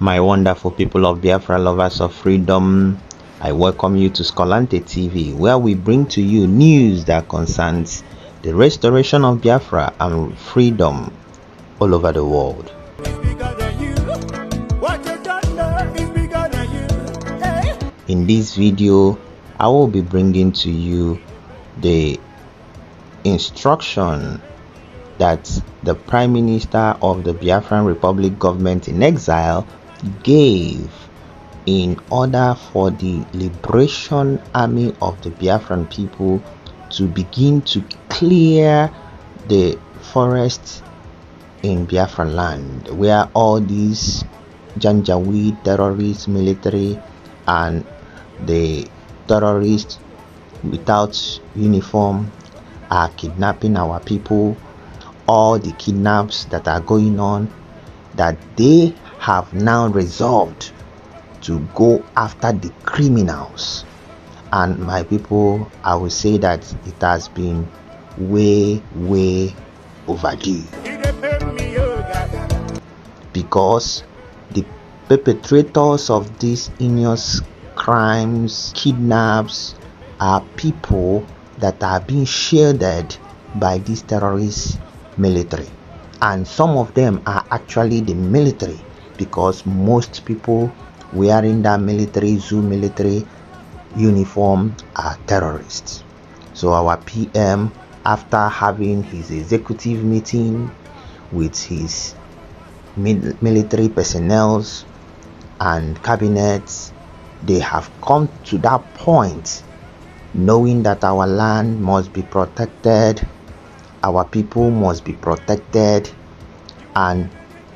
My wonderful people of Biafra, lovers of freedom, I welcome you to Skolante TV, where we bring to you news that concerns the restoration of Biafra and freedom all over the world. In this video, I will be bringing to you the instruction that the Prime Minister of the Biafran Republic government in exile gave in order for the Liberation Army of the Biafran people to begin to clear the forests in Biafran land, where all these Janjaweed terrorists, military, and the terrorists without uniform are kidnapping our people. All the kidnaps that are going on, that they have now resolved to go after the criminals. And my people, I will say that it has been way overdue, because the perpetrators of these heinous crimes, kidnaps, are people that are being shielded by these terrorists military, and some of them are actually the military, because most people wearing that military uniform are terrorists. So our PM, after having his executive meeting with his military personnel and cabinets, they have come to that point, knowing that our land must be protected, our people must be protected. And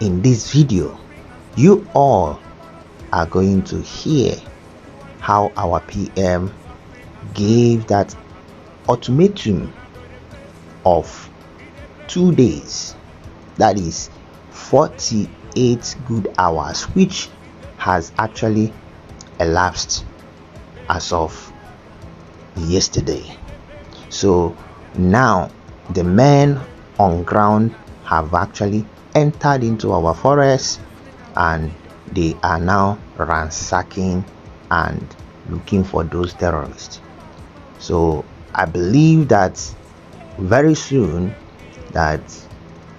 in this video, you all are going to hear how our PM gave that ultimatum of 2 days, that is 48 good hours, which has actually elapsed as of yesterday. So now the men on ground have actually entered into our forests, and they are now ransacking and looking for those terrorists. So I believe that very soon that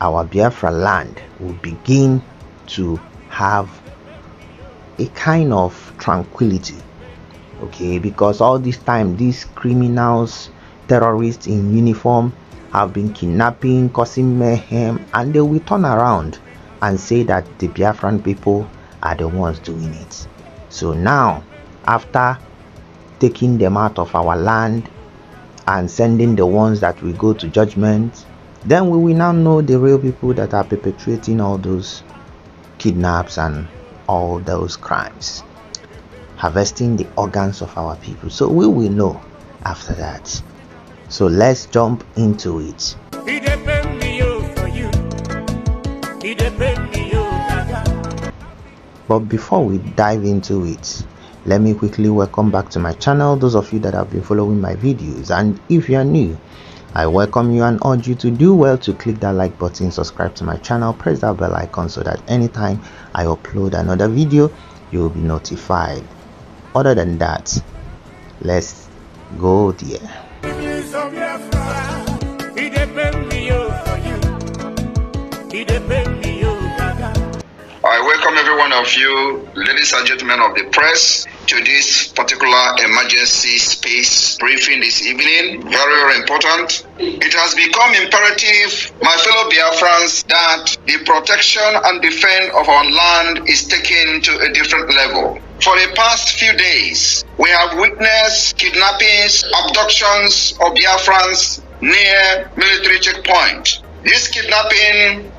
our Biafra land will begin to have a kind of tranquility, okay, because all this time these criminals, terrorists in uniform have been kidnapping, causing mayhem, and they will turn around and say that the Biafran people are the ones doing it. So now, after taking them out of our land and sending the ones that will go to judgment, then we will now know the real people that are perpetrating all those kidnaps and all those crimes, harvesting the organs of our people. So we will know after that. So let's jump into it. But before we dive into it, let me quickly welcome back to my channel those of you that have been following my videos, and if you are new, I welcome you and urge you to do well to click that like button, subscribe to my channel, press that bell icon so that anytime I upload another video you will be notified. Other than that, let's go there. I welcome every one of you, ladies and gentlemen of the press, to this particular emergency space briefing this evening. Very important. It has become imperative, my fellow Biafrans, that the protection and defense of our land is taken to a different level. For the past few days, we have witnessed kidnappings, abductions of Biafrans near military checkpoint. This kidnapping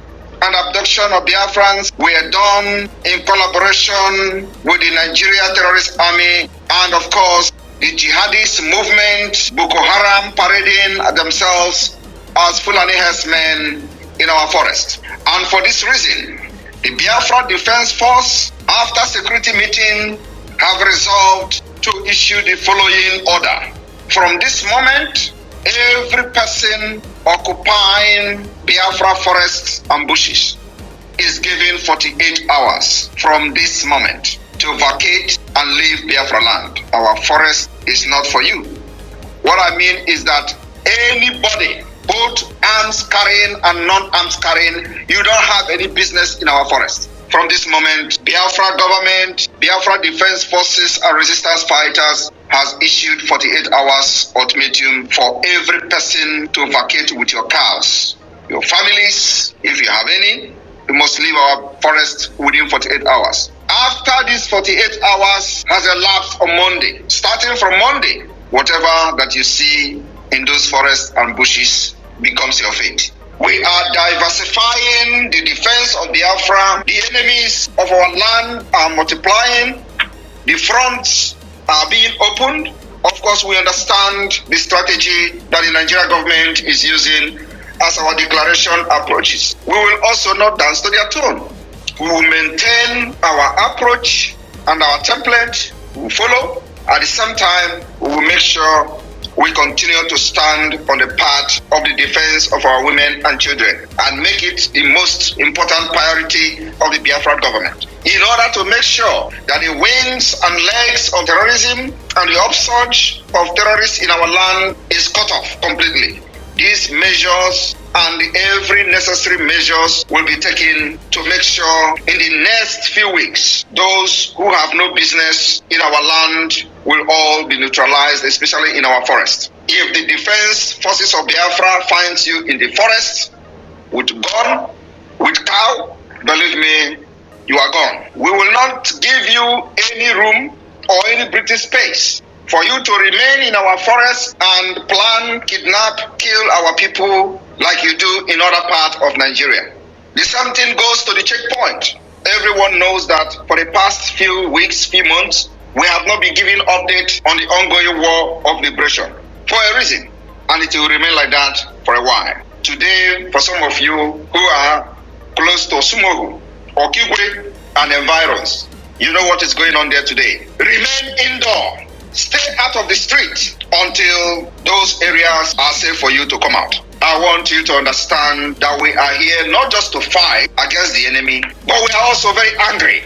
and abduction of Biafrans were done in collaboration with the Nigeria Terrorist Army and, of course, the jihadist movement, Boko Haram, parading themselves as Fulani herdsmen in our forest. And for this reason, the Biafra Defense Force, after security meeting, have resolved to issue the following order. From this moment, every person occupying Biafra forests and bushes is given 48 hours from this moment to vacate and leave Biafra land. Our forest is not for you. What I mean is that anybody, both arms carrying and non-arms carrying, you don't have any business in our forest. From this moment, Biafra government, Biafra Defense Forces and resistance fighters has issued 48 hours ultimatum for every person to vacate with your cows. Your families, if you have any, you must leave our forest within 48 hours. After these 48 hours has elapsed on Monday, starting from Monday, whatever that you see in those forests and bushes becomes your fate. We are diversifying the defense of Biafra. The enemies of our land are multiplying. The fronts are being opened. Of course, we understand the strategy that the Nigerian government is using as our declaration approaches. We will also not dance to their tune. We will maintain our approach and our template. We will follow. At the same time, we will make sure we continue to stand on the path of the defense of our women and children and make it the most important priority of the Biafra government, in order to make sure that the wings and legs of terrorism and the upsurge of terrorists in our land is cut off completely. These measures and every necessary measures will be taken to make sure in the next few weeks, those who have no business in our land will all be neutralized, especially in our forest. If the defense forces of Biafra finds you in the forest with gun, with cow, believe me, you are gone. We will not give you any room or any breathing space for you to remain in our forest and plan, kidnap, kill our people like you do in other parts of Nigeria. The same thing goes to the checkpoint. Everyone knows that for the past few weeks, few months, we have not been giving update on the ongoing war of liberation for a reason, and it will remain like that for a while. Today, for some of you who are close to Sumohu or Kigwe and environs, you know what is going on there today. Remain indoor. Stay out of the street until those areas are safe for you to come out. I want you to understand that we are here not just to fight against the enemy, but we are also very angry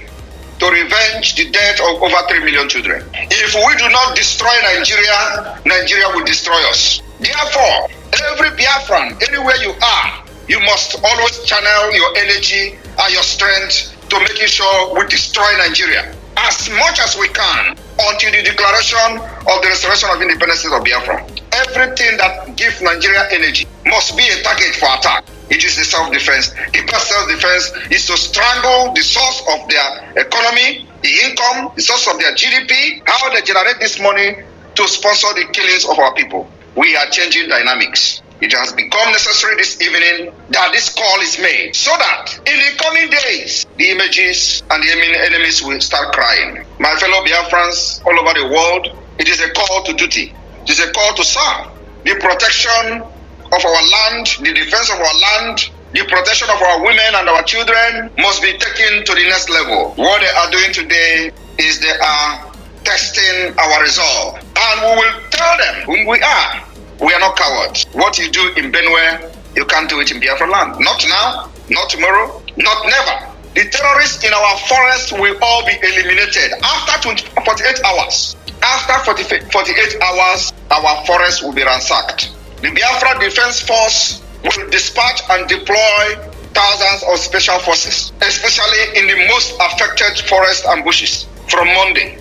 to revenge the death of over 3 million children. If we do not destroy Nigeria, Nigeria will destroy us. Therefore, every Biafran, anywhere you are, you must always channel your energy and your strength to making sure we destroy Nigeria as much as we can until the declaration of the restoration of independence of Biafra. Everything that gives Nigeria energy must be a target for attack. It is the self-defense. The best self-defense is to strangle the source of their economy, the income, the source of their GDP, how they generate this money to sponsor the killings of our people. We are changing dynamics. It has become necessary this evening that this call is made so that in the coming days, the images and the enemies will start crying. My fellow Biafrans all over the world, it is a call to duty. It is a call to serve. The protection of our land, the defense of our land, the protection of our women and our children must be taken to the next level. What they are doing today is they are testing our resolve. And we will tell them whom we are. We are not cowards. What you do in Benue, you can't do it in Biafra land. Not now, not tomorrow, not never. The terrorists in our forest will all be eliminated after 48 hours. After 48 hours, our forest will be ransacked. The Biafra Defense Force will dispatch and deploy thousands of special forces, especially in the most affected forests and bushes from Monday.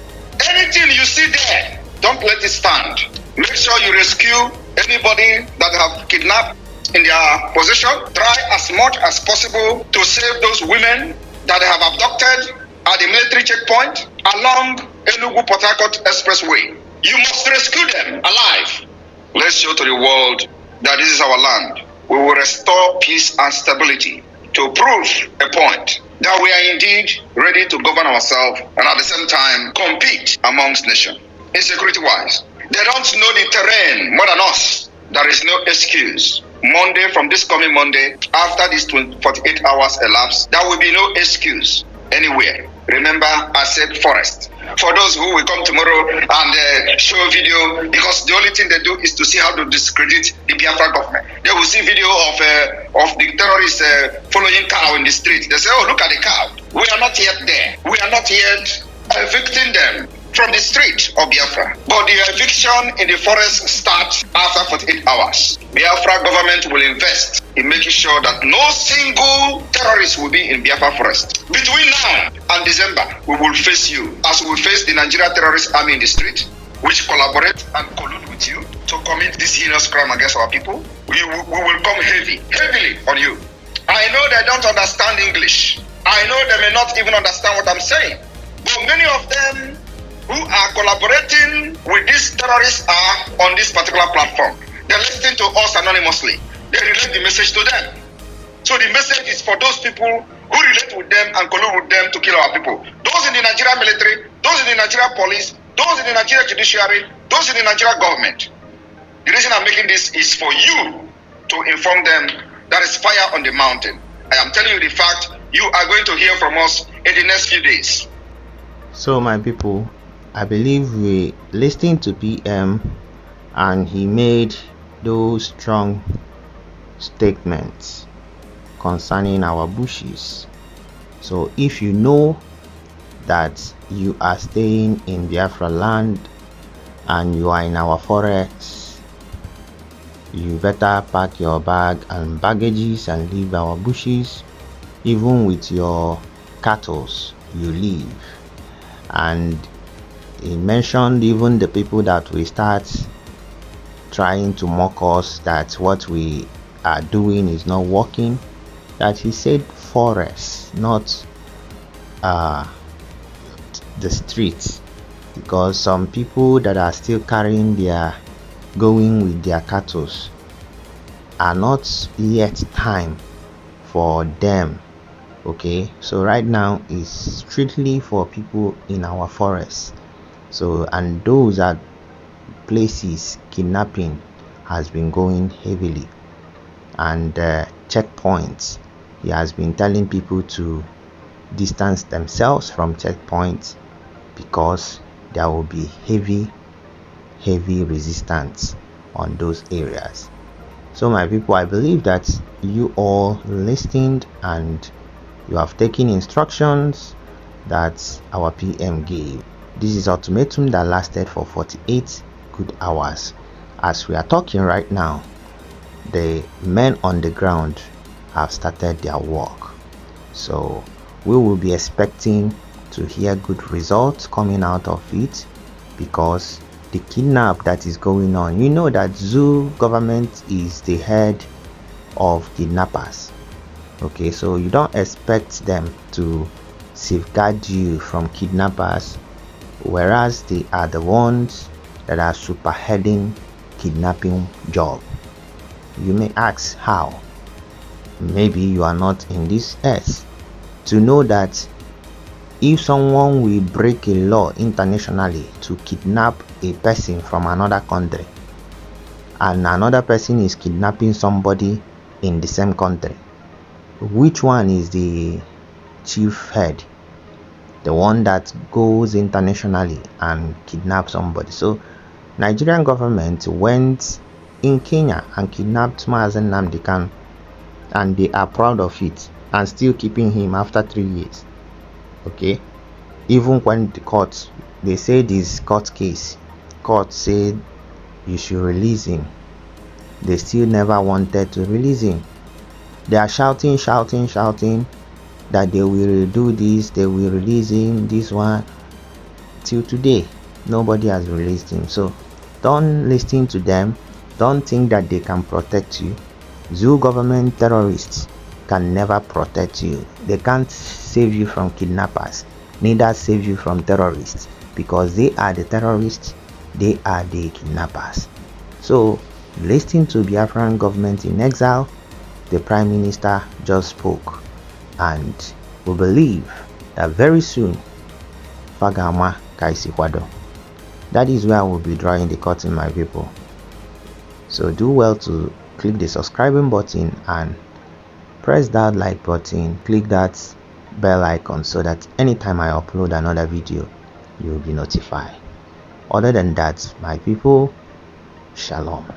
Anything you see there, don't let it stand. Make sure you rescue anybody that have kidnapped in their possession. Try as much as possible to save those women that they have abducted at the military checkpoint along Enugu-Port Harcourt Expressway. You must rescue them alive. Let's show to the world that this is our land. We will restore peace and stability to prove a point that we are indeed ready to govern ourselves and at the same time compete amongst nations. Insecurity-wise, they don't know the terrain more than us. There is no excuse. Monday, from this coming Monday, after these 48 hours elapse, there will be no excuse anywhere. Remember, I said forest. For those who will come tomorrow and show video, because the only thing they do is to see how to discredit the Biafra government. They will see video of the terrorists following cow in the street. They say, "Oh, look at the cow." We are not yet there. We are not yet evicting them from the street of Biafra. But the eviction in the forest starts after 48 hours. Biafra government will invest in making sure that no single terrorist will be in Biafra forest. Between now and December, we will face you as we face the Nigeria terrorist army in the street, which collaborate and collude with you to commit this heinous crime against our people. We will come heavily on you. I know they don't understand English. I know they may not even understand what I'm saying. But many of them who are collaborating with these terrorists are on this particular platform. They're listening to us anonymously. They relate the message to them. So the message is for those people who relate with them and collude with them to kill our people. Those in the Nigerian military, those in the Nigerian police, those in the Nigerian judiciary, those in the Nigerian government. The reason I'm making this is for you to inform them that is fire on the mountain. I am telling you the fact. You are going to hear from us in the next few days. So my people, I believe we listened to PM and he made those strong statements concerning our bushes. So if you know that you are staying in Biafra land and you are in our forests, you better pack your bag and baggages and leave our bushes. Even with your cattle you leave. And he mentioned even the people that will start trying to mock us that what we are doing is not working, that he said forests, not the streets, because some people that are still going with their cattle are not yet time for them. Okay, so right now is strictly for people in our forests. So, and those are places kidnapping has been going heavily, and checkpoints, he has been telling people to distance themselves from checkpoints because there will be heavy resistance on those areas. So my people, I believe that you all listened and you have taken instructions that our PM gave. This is ultimatum that lasted for 48 good hours. As we are talking right now, the men on the ground have started their work. So we will be expecting to hear good results coming out of it, because the kidnap that is going on, you know that zoo government is the head of kidnappers. Okay, so you don't expect them to safeguard you from kidnappers, whereas they are the ones that are superheading kidnapping job. You may ask how. Maybe you are not in this earth to know that if someone will break a law internationally to kidnap a person from another country, and another person is kidnapping somebody in the same country, which one is the chief head? The one that goes internationally and kidnaps somebody. So Nigerian government went in Kenya and kidnapped Mazen Nnamdi Kanu, and they are proud of it and still keeping him after 3 years. Okay, even when the court, they say this court said you should release him, they still never wanted to release him. They are shouting that they will do this, they will release him, this one. Till today, nobody has released him. So don't listen to them. Don't think that they can protect you. Zoo government terrorists can never protect you. They can't save you from kidnappers, neither save you from terrorists, because they are the terrorists, they are the kidnappers. So listen to Biafran government in exile. The Prime Minister just spoke, and we believe that very soon Fagama Kaisikwado. That is where I will be drawing the curtain, my people. So do well to click the subscribing button and press that like button, click that bell icon so that anytime I upload another video, you will be notified. Other than that, my people, shalom.